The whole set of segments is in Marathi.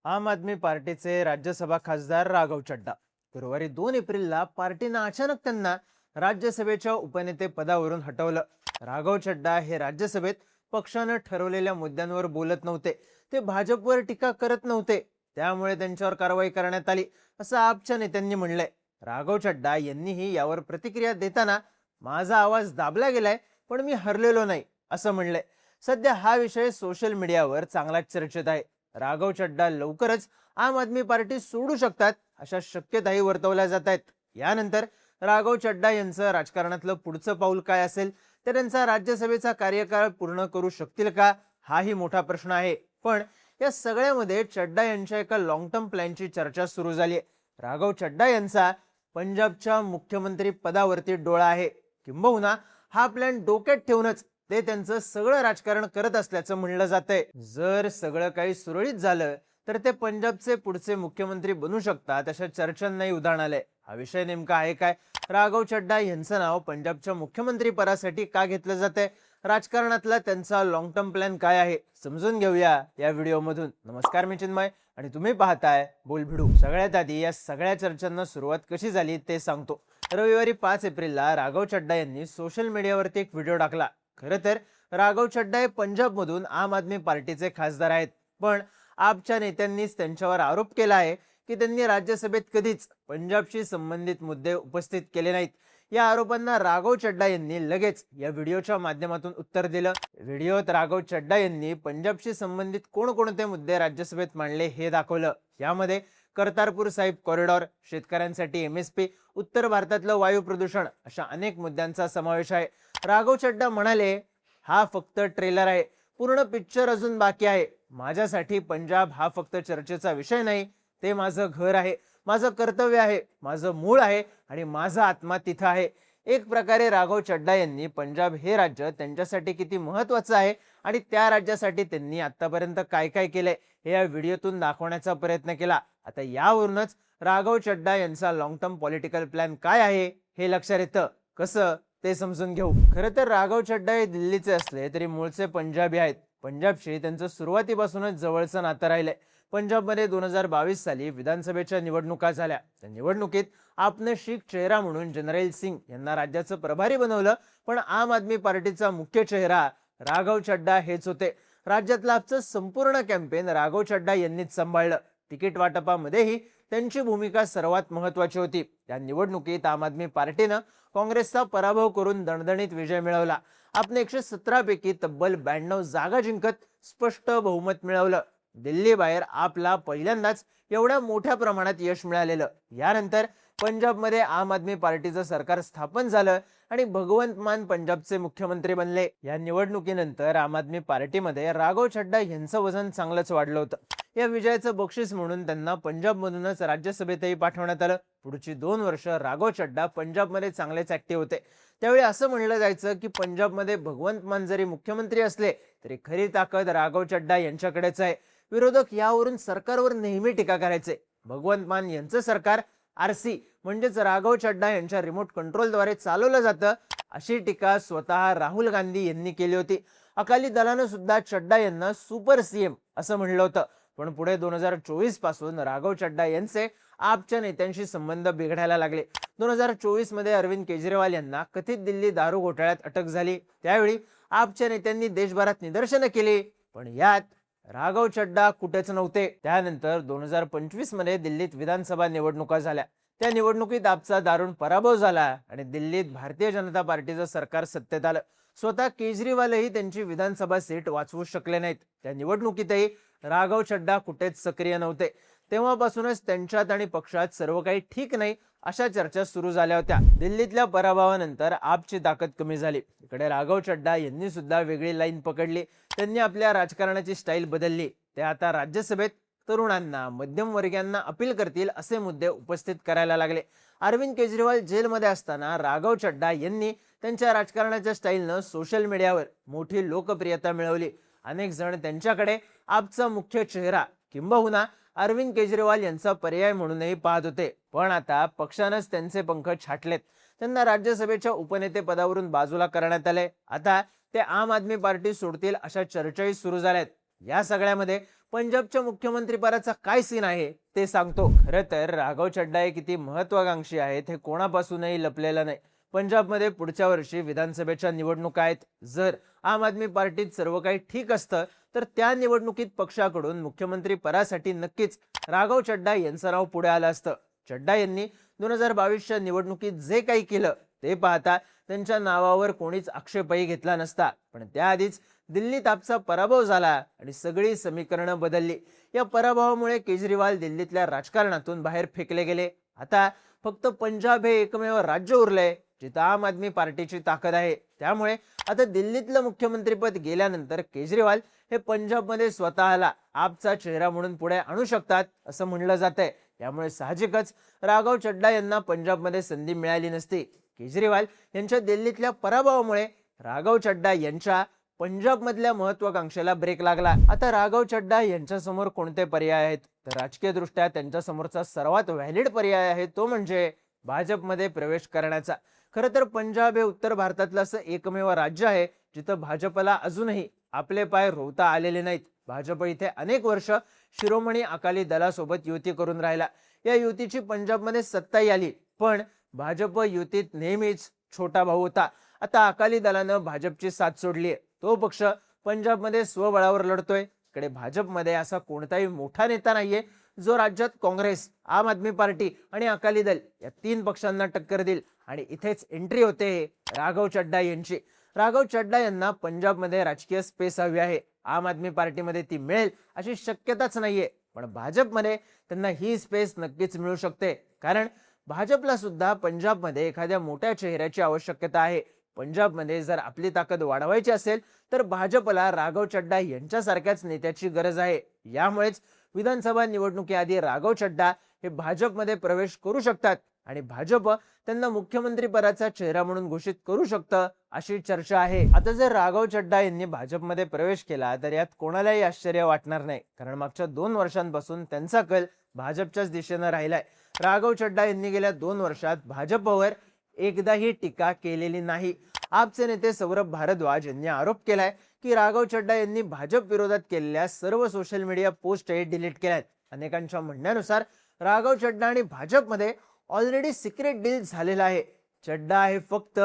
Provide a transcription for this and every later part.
आम आदमी पार्टीचे राज्यसभा खासदार राघव चड्डा गुरुवारी 2 एप्रिलला पार्टीनं अचानक त्यांना राज्यसभेच्या उपनेते पदावरून हटवलं. राघव चड्डा हे राज्यसभेत पक्षानं ठरवलेल्या मुद्द्यांवर बोलत नव्हते. ते भाजपवर टीका करत नव्हते. त्यामुळे त्यांच्यावर कारवाई करण्यात आली असं आपच्या नेत्यांनी म्हणलंय. राघव चड्डा यांनीही यावर प्रतिक्रिया देताना माझा आवाज दाबला गेलाय पण मी हरलेलो नाही असं म्हणलंय. सध्या हा विषय सोशल मीडियावर चांगलाच चर्चेत आहे. राघव चड्डा लवकरच आम आदमी पार्टी सोडू शकतात अशा शक्यताही वर्तवल्या जात आहेत. यानंतर राघव चड्डा यांचं राजकारणातलं पुढचं पाऊल काय असेल, तर त्यांचा राज्यसभेचा कार्यकाळ पूर्ण करू शकतील का, हाही मोठा प्रश्न आहे. पण या सगळ्यामध्ये चड्डा यांच्या एका लॉंग टर्म प्लॅनची चर्चा सुरू झाली आहे. राघव चड्डा यांचा पंजाबच्या मुख्यमंत्री पदावरती डोळा आहे. किंबहुना हा प्लॅन डोक्यात ठेवूनच ते त्यांचं सगळं राजकारण करत असल्याचं म्हणलं जातंय. जर सगळं काही सुरळीत झालं तर ते पंजाबचे पुढचे मुख्यमंत्री बनू शकतात अशा चर्चांनाही उधाण आलंय. हा विषय नेमका आहे काय? राघव चड्डा यांचं नाव पंजाबच्या मुख्यमंत्री पदासाठी का घेतलं जातंय? राजकारणातला त्यांचा लॉंग टर्म प्लॅन काय आहे, समजून घेऊया या व्हिडिओमधून. नमस्कार, मी चिन्मय आणि तुम्ही पाहताय बोलभिडू. सगळ्यात आधी या सगळ्या चर्चांना सुरुवात कशी झाली ते सांगतो. रविवारी 5 एप्रिलला राघव चड्डा यांनी सोशल मीडियावरती एक व्हिडिओ टाकला. खरं तर राघव चड्डा हे पंजाबमधून आम आदमी पार्टीचे खासदार आहेत. पण आपच्या नेत्यांनीच त्यांच्यावर आरोप केला आहे की त्यांनी राज्यसभेत कधीच पंजाबशी संबंधित मुद्दे उपस्थित केले नाहीत. या आरोपांना राघव चड्डा यांनी लगेच या व्हिडिओच्या माध्यमातून उत्तर दिलं. व्हिडिओत राघव चड्डा यांनी पंजाबशी संबंधित कोणकोणते मुद्दे राज्यसभेत मांडले हे दाखवलं. यामध्ये करतारपूर साहिब कॉरिडॉर, शेतकऱ्यांसाठी एमएसपी, उत्तर भारतातलं वायू प्रदूषण अशा अनेक मुद्द्यांचा समावेश आहे. राघव चड्डा म्हणाले, हा फक्त ट्रेलर आहे, पूर्ण पिक्चर अजून बाकी आहे. माझ्यासाठी पंजाब हा फक्त चर्चेचा विषय नाही, ते माझं घर आहे, माझं कर्तव्य आहे, माझं मूळ आहे आणि माझा आत्मा तिथं आहे. एक प्रकारे राघव चड्डा यांनी पंजाब हे राज्य त्यांच्यासाठी किती महत्वाचं आहे आणि त्या राज्यासाठी त्यांनी आतापर्यंत काय काय केलंय हे या व्हिडिओतून दाखवण्याचा प्रयत्न केला. आता यावरूनच राघव चड्डा यांचा लॉंग टर्म पॉलिटिकल प्लॅन काय आहे हे लक्षात येतं. कसं ते समजून घेऊ. खरं तर राघव चड्डा हे दिल्लीचे असले तरी मूळचे पंजाबी आहेत. पंजाबशी त्यांचं सुरुवातीपासूनच जवळचं नातं राहिलंय. पंजाबमध्ये 2022 साली विधानसभेच्या निवडणुका झाल्या. त्या निवडणुकीत आपने शीख चेहरा म्हणून जनरल सिंग यांना राज्याचं प्रभारी बनवलं. पण आम आदमी पार्टीचा मुख्य चेहरा राघव चड्डा हेच होते. राज्यातलं आपचं संपूर्ण कॅम्पेन राघव चड्डा यांनीच सांभाळलं. तिकीट वाटपामध्येही त्यांची भूमिका सर्वात महत्वाची होती. त्या निवडणुकीत आम आदमी पार्टीनं काँग्रेसचा पराभव करून दणदणीत विजय मिळवला. आपने 117 पैकी तब्बल 92 जागा जिंकत स्पष्ट बहुमत मिळवलं. दिल्ली बाहेर आपला पहिल्यांदाच एवढ्या मोठ्या प्रमाणात यश मिळालेलं. यानंतर पंजाबमध्ये आम आदमी पार्टीचं सरकार स्थापन झालं आणि भगवंत मान पंजाबचे मुख्यमंत्री बनले. या निवडणुकीनंतर आम आदमी पार्टीमध्ये राघव चड्डा यांचं वजन चांगलंच वाढलं होतं. या विजयाचं बक्षीस म्हणून त्यांना पंजाबमधूनच राज्यसभेतही पाठवण्यात आलं. पुढची 2 वर्ष राघव चड्डा पंजाबमध्ये चांगलेच ऍक्टिव्ह होते. त्यावेळी असं म्हणलं जायचं की पंजाबमध्ये भगवंत मान जरी मुख्यमंत्री असले तरी खरी ताकद राघव चड्डा यांच्याकडेच आहे. विरोधक यावरून सरकारवर नेहमी टीका करायचे. भगवंत मान यांचं सरकार आरसी म्हणजेच राघव चड्डा यांच्या रिमोट कंट्रोलद्वारे चालवलं जातं अशी टीका स्वतः राहुल गांधी यांनी केली होती. अकाली दलानं सुद्धा चड्डा यांना सुपर सीएम असं म्हणलं होतं. पण पुढे 2024 पासून राघव चड्डा यांचे आपच्या नेत्यांशी संबंध बिघडायला लागले. 2024 मध्ये अरविंद केजरीवाल यांना कथित दिल्ली दारू घोटाळ्यात अटक झाली. त्यावेळी आपच्या नेत्यांनी देशभरात निदर्शनं केली, पण यात राघव चड्डा कुठेच नव्हते. त्यानंतर 2025 मध्ये दिल्लीत विधानसभा निवडणुका झाल्या. त्या निवडणुकीत आपचा दारुण पराभव झाला आणि दिल्लीत भारतीय जनता पार्टीचं सरकार सत्तेत आलं. स्वतः केजरीवालही त्यांची विधानसभा सीट वाचवू शकले नाहीत. त्या निवडणुकीतही राघव चड्डा कुठेच सक्रिय नव्हते. तेव्हापासूनच त्यांच्यात आणि पक्षात सर्व काही ठीक नाही अशा चर्चा सुरू झाल्या होत्या. दिल्लीतल्या पराभवानंतर आपची ताकद कमी झाली. इकडे राघव चड्डा यांनी सुद्धा वेगळी लाईन पकडली. त्यांनी आपल्या राजकारणाची स्टाईल बदलली. ते आता राज्यसभेत तरुणांना, मध्यमवर्गीयांना अपील करतील असे मुद्दे उपस्थित करायला लागले. अरविंद केजरीवाल जेलमध्ये असताना राघव चड्डा यांनी त्यांच्या राजकारणाच्या स्टाईलनं सोशल मीडियावर मोठी लोकप्रियता मिळवली. अनेक जण त्यांच्याकडे आपचा मुख्य चेहरा किंबहुना अरविंद केजरीवाल यांचा पर्याय म्हणूनही पाहत होते. पण आता पक्षानंच त्यांचे पंख छाटलेत. त्यांना राज्यसभेच्या उपनेते पदावरून बाजूला करण्यात आले. आता ते आम आदमी पार्टी सोडतील अशा चर्चाही सुरू झाल्यात. या सगळ्यामध्ये पंजाबच्या मुख्यमंत्रीपदाचा काय सीन आहे ते सांगतो. खरं तर राघव चड्डा हे किती महत्वाकांक्षी आहेत हे कोणापासूनही लपलेलं नाही. पंजाबमध्ये पुढच्या वर्षी विधानसभेच्या निवडणुका आहेत. जर आम आदमी पार्टीत सर्व काही ठीक असतं तर त्या निवडणुकीत पक्षाकडून मुख्यमंत्री पदासाठी नक्कीच राघव चड्डा यांचं नाव पुढे आलं असतं. चड्डा यांनी 2022च्या निवडणुकीत जे काही केलं ते पाहता त्यांच्या नावावर कोणीच आक्षेपही घेतला नसता. पण त्याआधीच दिल्लीत आपचा पराभव झाला आणि सगळी समीकरणं बदलली. या पराभवामुळे केजरीवाल दिल्लीतल्या राजकारणातून बाहेर फेकले गेले. आता फक्त पंजाब हे एकमेव राज्य उरलंय जिथं आम आदमी पार्टीची ताकद आहे. त्यामुळे आता दिल्लीतलं मुख्यमंत्रीपद गेल्यानंतर केजरीवाल हे पंजाबमध्ये स्वतःला आपचा चेहरा म्हणून पुढे आणू शकतात असं म्हणलं जातंय. यामुळे साहजिकच राघव चड्डा यांना पंजाबमध्ये संधी मिळाली नसती. केजरीवाल यांच्या दिल्लीतल्या पराभवामुळे राघव चड्डा यांच्या पंजाबमधल्या महत्वाकांक्षेला ब्रेक लागला. आता राघव चड्डा यांच्या समोर कोणते पर्याय आहेत तर राजकीय दृष्ट्या त्यांच्या समोरचा सर्वात व्हॅलिड पर्याय आहे तो म्हणजे भाजपमध्ये प्रवेश करण्याचा. खरं तर पंजाब हे उत्तर भारतातलं असं एकमेव राज्य आहे जिथं भाजपला अजूनही आपले पाय रोवता आलेले नाहीत. भाजप इथे अनेक वर्ष शिरोमणी अकाली दलासोबत युती करून राहिला. या युतीची पंजाबमध्ये सत्ताही आली पण भाजप युतीत नेहमीच छोटा भाऊ होता. आता अकाली दलानं भाजपची साथ सोडली. तो पक्ष पंजाबमध्ये स्वबळावर लढतोय. इकडे भाजपमध्ये असा कोणताही मोठा नेता नाहीये जो राज्यात काँग्रेस, आम आदमी पार्टी आणि अकाली दल या तीन पक्षांना टक्कर देईल. आणि इथेच एंट्री होते राघव चड्डा यांची. राघव चड्डा यांना पंजाबमध्ये राजकीय स्पेस हवी आहे. आम आदमी पार्टीमध्ये ती मिळेल अशी शक्यताच नाहीये. पण भाजपमध्ये त्यांना ही स्पेस नक्कीच मिळू शकते. कारण भाजपला सुद्धा पंजाबमध्ये एखाद्या मोठ्या चेहऱ्याची आवश्यकता आहे. पंजाबमध्ये जर आपली ताकद वाढवायची असेल तर भाजपला राघव चड्डा यांच्यासारख्याच नेत्याची गरज आहे. यामुळेच विधानसभा निवडणुकीआधी राघव चड्डा हे भाजपमध्ये प्रवेश करू शकतात आणि भाजप त्यांना मुख्यमंत्री पदाचा चेहरा म्हणून घोषित करू शकतं अशी चर्चा आहे. आता जर राघव चड्डा यांनी भाजपमध्ये प्रवेश केला तर यात कोणालाही आश्चर्य वाटणार नाही. कारण मागच्या 2 वर्षांपासून त्यांचा कल भाजपच्याच दिशेनं राहिलाय. राघव चड्डा यांनी गेल्या 2 वर्षात भाजपवर एकदाही टीका केलेली नाही. आपचे नेते सौरभ भारद्वाज यांनी आरोप केलाय की राघव चड्डा यांनी भाजप विरोधात केलेल्या सर्व सोशल मीडिया पोस्टही डिलीट केल्यात. अनेकांच्या म्हणण्यानुसार राघव चड्डा आणि भाजपमध्ये ऑलरेडी सिक्रेट डील झालेला आहे. चड्डा हे फक्त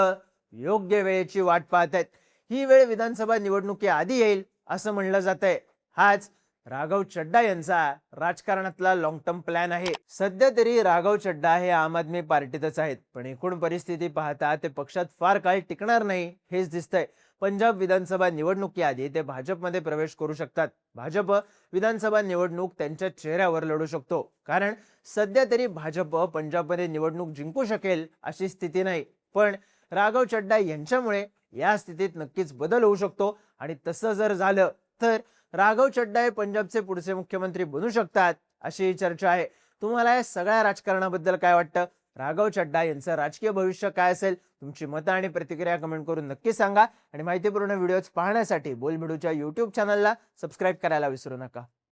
योग्य वेळेची वाट पाहत आहेत. ही वेळ विधानसभा निवडणुकीआधी येईल असं म्हणलं जातंय. हाच राघव चड्डा यांचा राजकारणातला लॉंग टर्म प्लॅन आहे. सध्या तरी राघव चड्डा हे आम आदमी पार्टीतच आहेत पण एकूण परिस्थिती पाहता ते पक्षात फार काळ टिकणार नाही हेच दिसतंय. पंजाब विधानसभा निवडणुकीआधी ते भाजपमध्ये प्रवेश करू शकतात. भाजप विधानसभा निवडणूक त्यांच्या चेहऱ्यावर लढू शकतो. कारण सध्या तरी भाजप पंजाबमध्ये निवडणूक जिंकू शकेल अशी स्थिती नाही. पण राघव चड्डा यांच्यामुळे या स्थितीत नक्कीच बदल होऊ शकतो आणि तसं जर झालं तर राघव चड्डा हे पंजाबचे पुढचे मुख्यमंत्री बनू शकतात अशी चर्चा आहे. तुम्हाला या सगळ्या राजकारणाबद्दल काय वाटतं? राघव चड्डा यांचं राजकीय भविष्य काय असेल? तुमची मतं आणि प्रतिक्रिया कमेंट करून नक्की सांगा आणि माहितीपूर्ण व्हिडिओज पाहण्यासाठी बोलबिडूच्या YouTube चॅनलला सबस्क्राईब करायला विसरू नका.